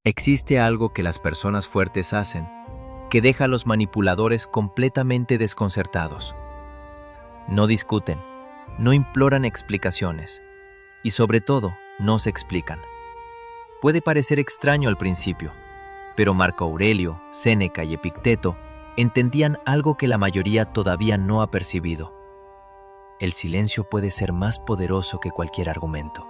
Existe algo que las personas fuertes hacen que deja a los manipuladores completamente desconcertados. No discuten, no imploran explicaciones y sobre todo no se explican. Puede parecer extraño al principio, pero Marco Aurelio, Séneca y Epicteto entendían algo que la mayoría todavía no ha percibido. El silencio puede ser más poderoso que cualquier argumento.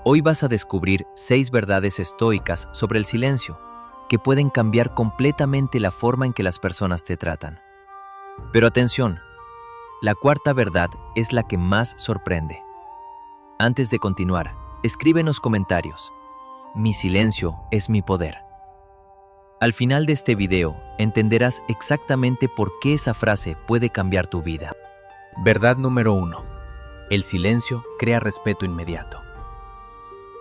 Hoy vas a descubrir 6 verdades estoicas sobre el silencio que pueden cambiar completamente la forma en que las personas te tratan. Pero atención, la cuarta verdad es la que más sorprende. Antes de continuar, escribe en los comentarios: mi silencio es mi poder. Al final de este video entenderás exactamente por qué esa frase puede cambiar tu vida. Verdad número 1. El silencio crea respeto inmediato.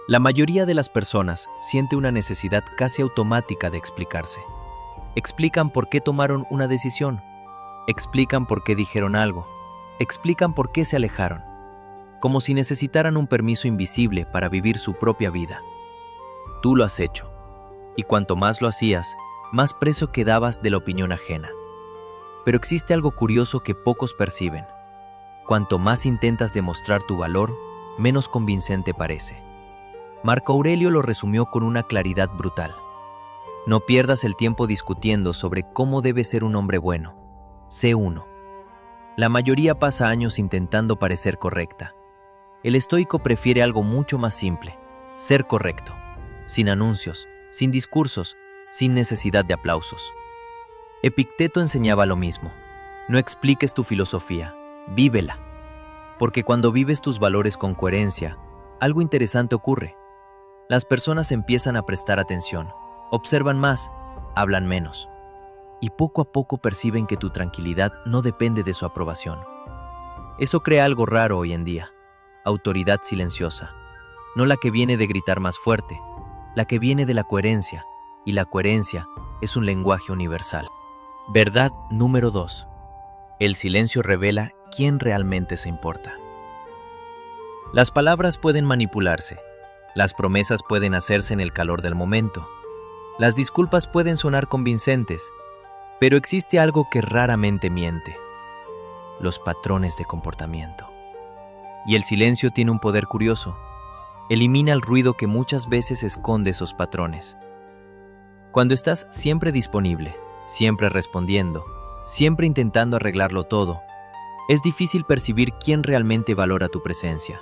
La mayoría de las personas siente una necesidad casi automática de explicarse. Explican por qué tomaron una decisión, explican por qué dijeron algo, explican por qué se alejaron, como si necesitaran un permiso invisible para vivir su propia vida. Tú lo has hecho, y cuanto más lo hacías, más preso quedabas de la opinión ajena. Pero existe algo curioso que pocos perciben. Cuanto más intentas demostrar tu valor, menos convincente parece. Marco Aurelio lo resumió con una claridad brutal. No pierdas el tiempo discutiendo sobre cómo debe ser un hombre bueno. Sé uno. La mayoría pasa años intentando parecer correcta. El estoico prefiere algo mucho más simple: ser correcto, sin anuncios, sin discursos, sin necesidad de aplausos. Epicteto enseñaba lo mismo: no expliques tu filosofía, vívela. Porque cuando vives tus valores con coherencia, algo interesante ocurre. Las personas empiezan a prestar atención, observan más, hablan menos, y poco a poco perciben que tu tranquilidad no depende de su aprobación. Eso crea algo raro hoy en día: autoridad silenciosa, no la que viene de gritar más fuerte, la que viene de la coherencia, y la coherencia es un lenguaje universal. Verdad número 2. El silencio revela quién realmente se importa. Las palabras pueden manipularse. Las promesas pueden hacerse en el calor del momento. Las disculpas pueden sonar convincentes, pero existe algo que raramente miente: los patrones de comportamiento. Y el silencio tiene un poder curioso: elimina el ruido que muchas veces esconde esos patrones. Cuando estás siempre disponible, siempre respondiendo, siempre intentando arreglarlo todo, es difícil percibir quién realmente valora tu presencia.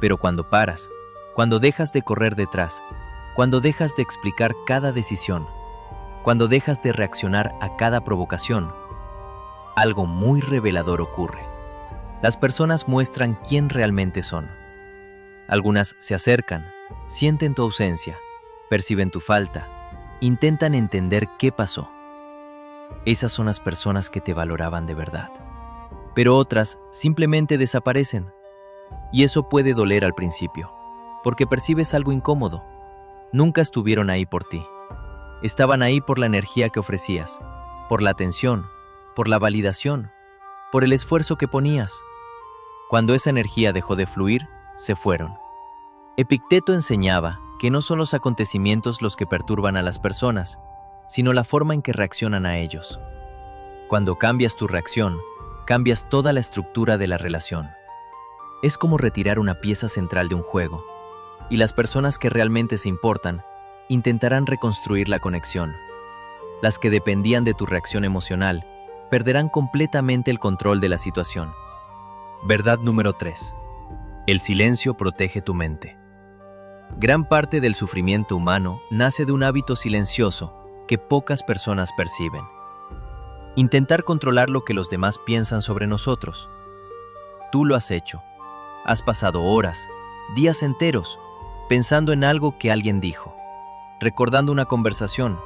Pero cuando paras, cuando dejas de correr detrás, cuando dejas de explicar cada decisión, cuando dejas de reaccionar a cada provocación, algo muy revelador ocurre. Las personas muestran quién realmente son. Algunas se acercan, sienten tu ausencia, perciben tu falta, intentan entender qué pasó. Esas son las personas que te valoraban de verdad. Pero otras simplemente desaparecen. Y eso puede doler al principio, porque percibes algo incómodo. Nunca estuvieron ahí por ti. Estaban ahí por la energía que ofrecías, por la atención, por la validación, por el esfuerzo que ponías. Cuando esa energía dejó de fluir, se fueron. Epicteto enseñaba que no son los acontecimientos los que perturban a las personas, sino la forma en que reaccionan a ellos. Cuando cambias tu reacción, cambias toda la estructura de la relación. Es como retirar una pieza central de un juego, y las personas que realmente se importan intentarán reconstruir la conexión. Las que dependían de tu reacción emocional perderán completamente el control de la situación. Verdad número 3. El silencio protege tu mente. Gran parte del sufrimiento humano nace de un hábito silencioso que pocas personas perciben. Intentar controlar lo que los demás piensan sobre nosotros. Tú lo has hecho. Has pasado horas, días enteros, pensando en algo que alguien dijo, recordando una conversación,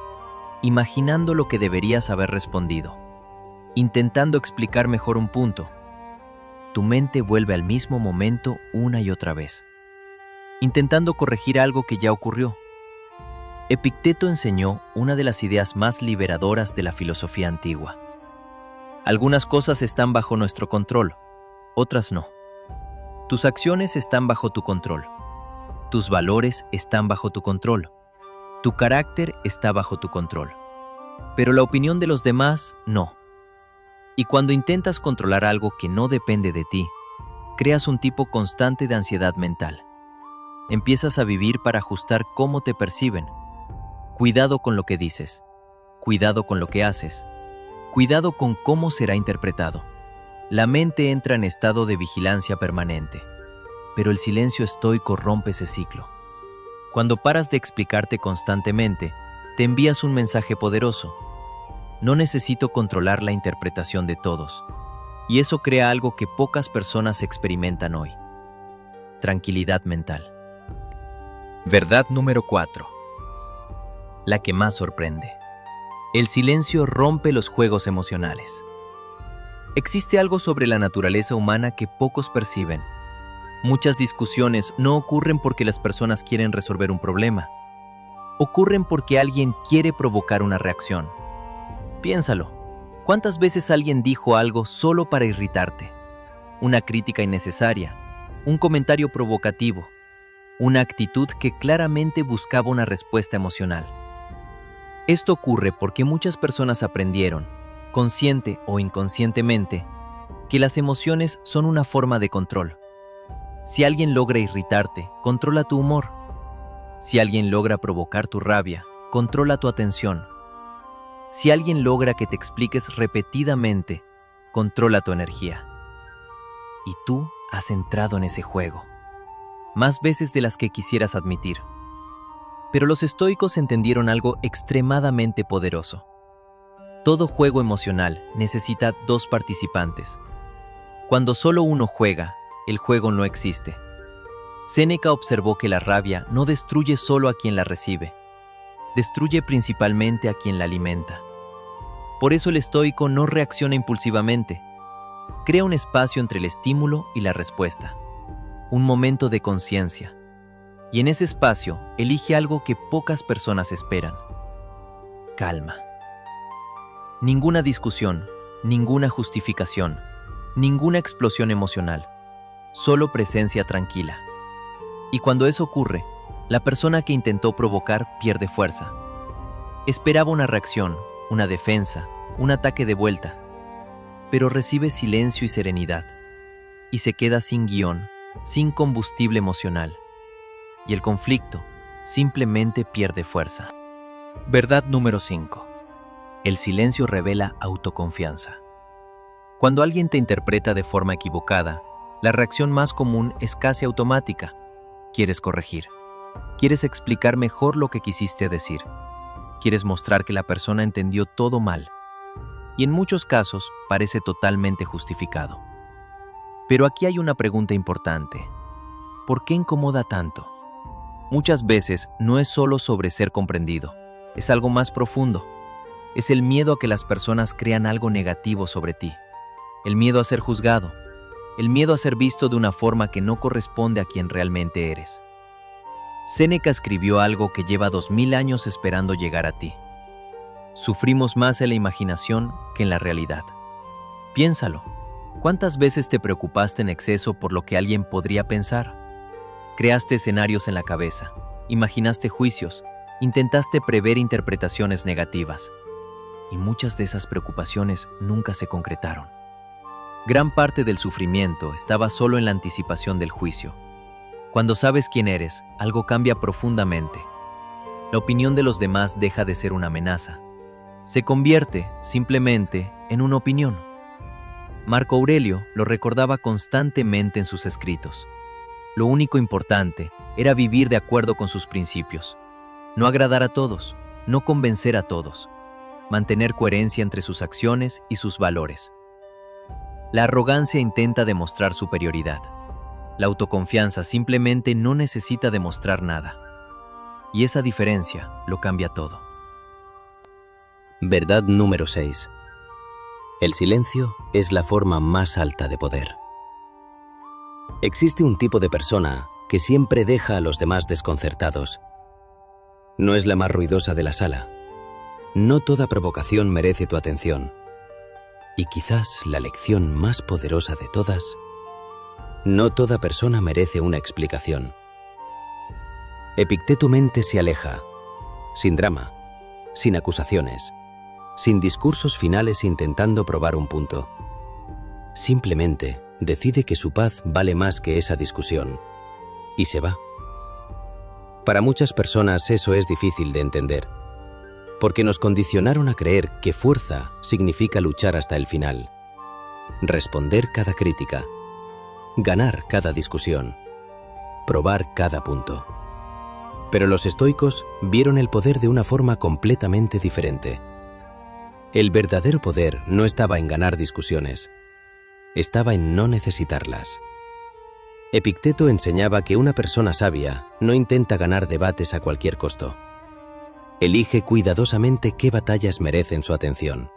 imaginando lo que deberías haber respondido, intentando explicar mejor un punto. Tu mente vuelve al mismo momento una y otra vez, intentando corregir algo que ya ocurrió. Epicteto enseñó una de las ideas más liberadoras de la filosofía antigua. Algunas cosas están bajo nuestro control, otras no. Tus acciones están bajo tu control. Tus valores están bajo tu control. Tu carácter está bajo tu control, pero la opinión de los demás no. Y cuando intentas controlar algo que no depende de ti, creas un tipo constante de ansiedad mental. Empiezas a vivir para ajustar cómo te perciben. Cuidado con lo que dices, cuidado con lo que haces, cuidado con cómo será interpretado. La mente entra en estado de vigilancia permanente, pero el silencio estoico rompe ese ciclo. Cuando paras de explicarte constantemente, te envías un mensaje poderoso. No necesito controlar la interpretación de todos, y eso crea algo que pocas personas experimentan hoy: tranquilidad mental. Verdad número 4. La que más sorprende. El silencio rompe los juegos emocionales. Existe algo sobre la naturaleza humana que pocos perciben. Muchas discusiones no ocurren porque las personas quieren resolver un problema. Ocurren porque alguien quiere provocar una reacción. Piénsalo. ¿Cuántas veces alguien dijo algo solo para irritarte? Una crítica innecesaria, un comentario provocativo, una actitud que claramente buscaba una respuesta emocional. Esto ocurre porque muchas personas aprendieron, consciente o inconscientemente, que las emociones son una forma de control. Si alguien logra irritarte, controla tu humor. Si alguien logra provocar tu rabia, controla tu atención. Si alguien logra que te expliques repetidamente, controla tu energía. Y tú has entrado en ese juego, más veces de las que quisieras admitir. Pero los estoicos entendieron algo extremadamente poderoso. Todo juego emocional necesita dos participantes. Cuando solo uno juega, el juego no existe. Séneca observó que la rabia no destruye solo a quien la recibe, destruye principalmente a quien la alimenta. Por eso el estoico no reacciona impulsivamente. Crea un espacio entre el estímulo y la respuesta, un momento de conciencia. Y en ese espacio elige algo que pocas personas esperan: calma. Ninguna discusión, ninguna justificación, ninguna explosión emocional, solo presencia tranquila. Y cuando eso ocurre, la persona que intentó provocar pierde fuerza. Esperaba una reacción, una defensa, un ataque de vuelta, pero recibe silencio y serenidad, y se queda sin guión, sin combustible emocional. Y el conflicto simplemente pierde fuerza. Verdad número 5. El silencio revela autoconfianza. Cuando alguien te interpreta de forma equivocada, la reacción más común es casi automática. Quieres corregir. Quieres explicar mejor lo que quisiste decir. Quieres mostrar que la persona entendió todo mal. Y en muchos casos parece totalmente justificado. Pero aquí hay una pregunta importante. ¿Por qué incomoda tanto? Muchas veces no es solo sobre ser comprendido, es algo más profundo. Es el miedo a que las personas crean algo negativo sobre ti, el miedo a ser juzgado, el miedo a ser visto de una forma que no corresponde a quien realmente eres. Séneca escribió algo que lleva 2000 años esperando llegar a ti. Sufrimos más en la imaginación que en la realidad. Piénsalo, ¿cuántas veces te preocupaste en exceso por lo que alguien podría pensar? Creaste escenarios en la cabeza, imaginaste juicios, intentaste prever interpretaciones negativas. Y muchas de esas preocupaciones nunca se concretaron. Gran parte del sufrimiento estaba solo en la anticipación del juicio. Cuando sabes quién eres, algo cambia profundamente. La opinión de los demás deja de ser una amenaza. Se convierte, simplemente, en una opinión. Marco Aurelio lo recordaba constantemente en sus escritos. Lo único importante era vivir de acuerdo con sus principios. No agradar a todos, no convencer a todos. Mantener coherencia entre sus acciones y sus valores. La arrogancia intenta demostrar superioridad. La autoconfianza simplemente no necesita demostrar nada. Y esa diferencia lo cambia todo. Verdad número 6. El silencio es la forma más alta de poder. Existe un tipo de persona que siempre deja a los demás desconcertados. No es la más ruidosa de la sala. No toda provocación merece tu atención. Y quizás la lección más poderosa de todas: no toda persona merece una explicación. Epicteto mente se aleja, sin drama, sin acusaciones, sin discursos finales intentando probar un punto. Simplemente decide que su paz vale más que esa discusión y se va. Para muchas personas eso es difícil de entender, porque nos condicionaron a creer que fuerza significa luchar hasta el final, responder cada crítica, ganar cada discusión, probar cada punto. Pero los estoicos vieron el poder de una forma completamente diferente. El verdadero poder no estaba en ganar discusiones, estaba en no necesitarlas. Epicteto enseñaba que una persona sabia no intenta ganar debates a cualquier costo. Elige cuidadosamente qué batallas merecen su atención,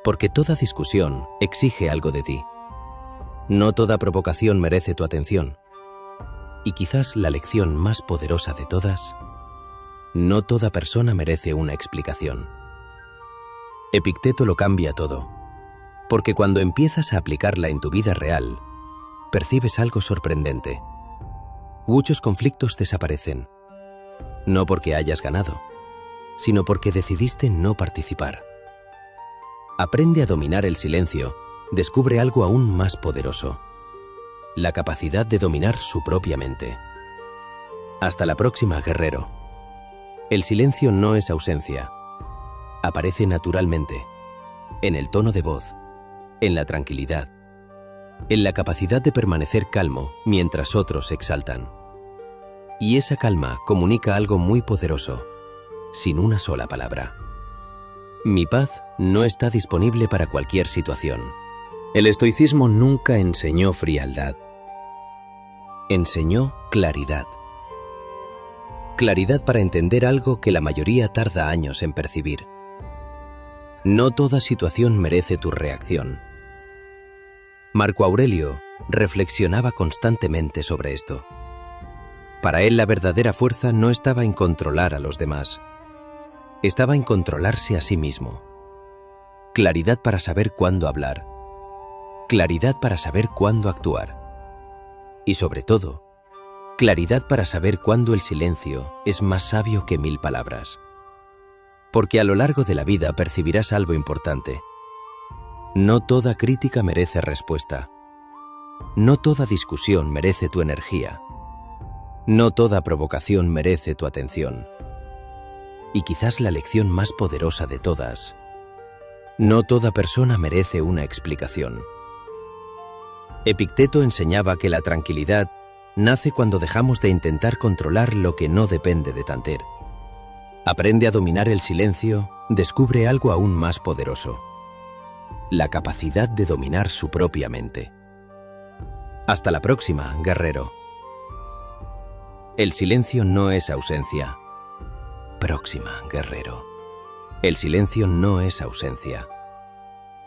porque toda discusión exige algo de ti. No toda provocación merece tu atención. Y quizás la lección más poderosa de todas, no toda persona merece una explicación. Epicteto lo cambia todo, porque cuando empiezas a aplicarla en tu vida real, percibes algo sorprendente. Muchos conflictos desaparecen, no porque hayas ganado, sino porque decidiste no participar. Aprende a dominar el silencio, descubre algo aún más poderoso: la capacidad de dominar su propia mente. Hasta la próxima, guerrero. El silencio no es ausencia. Aparece naturalmente, en el tono de voz, en la tranquilidad, en la capacidad de permanecer calmo mientras otros se exaltan. Y esa calma comunica algo muy poderoso, sin una sola palabra. Mi paz no está disponible para cualquier situación. El estoicismo nunca enseñó frialdad. Enseñó claridad. Claridad para entender algo que la mayoría tarda años en percibir. No toda situación merece tu reacción. Marco Aurelio reflexionaba constantemente sobre esto. Para él la verdadera fuerza no estaba en controlar a los demás, estaba en controlarse a sí mismo. Claridad para saber cuándo hablar, claridad para saber cuándo actuar y, sobre todo, claridad para saber cuándo el silencio es más sabio que 1000 palabras. Porque a lo largo de la vida percibirás algo importante. No toda crítica merece respuesta. No toda discusión merece tu energía. No toda provocación merece tu atención. Y quizás la lección más poderosa de todas: no toda persona merece una explicación. Epicteto enseñaba que la tranquilidad nace cuando dejamos de intentar controlar lo que no depende de Tanter. Aprende a dominar el silencio, descubre algo aún más poderoso: la capacidad de dominar su propia mente. Hasta la próxima, guerrero. El silencio no es ausencia. Próxima, guerrero. El silencio no es ausencia.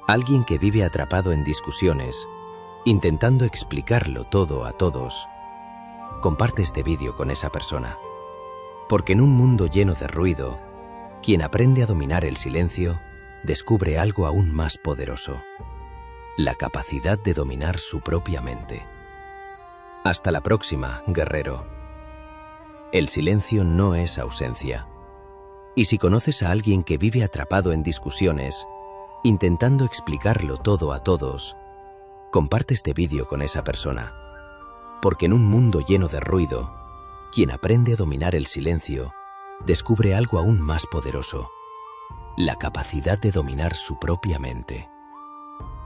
Alguien que vive atrapado en discusiones, intentando explicarlo todo a todos, comparte este vídeo con esa persona. Porque en un mundo lleno de ruido, quien aprende a dominar el silencio, descubre algo aún más poderoso: la capacidad de dominar su propia mente. Hasta la próxima, guerrero. El silencio no es ausencia. Y si conoces a alguien que vive atrapado en discusiones, intentando explicarlo todo a todos, comparte este vídeo con esa persona. Porque en un mundo lleno de ruido, quien aprende a dominar el silencio, descubre algo aún más poderoso: la capacidad de dominar su propia mente.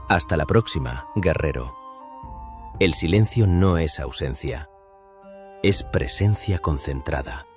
Hasta la próxima, guerrero. El silencio no es ausencia, es presencia concentrada.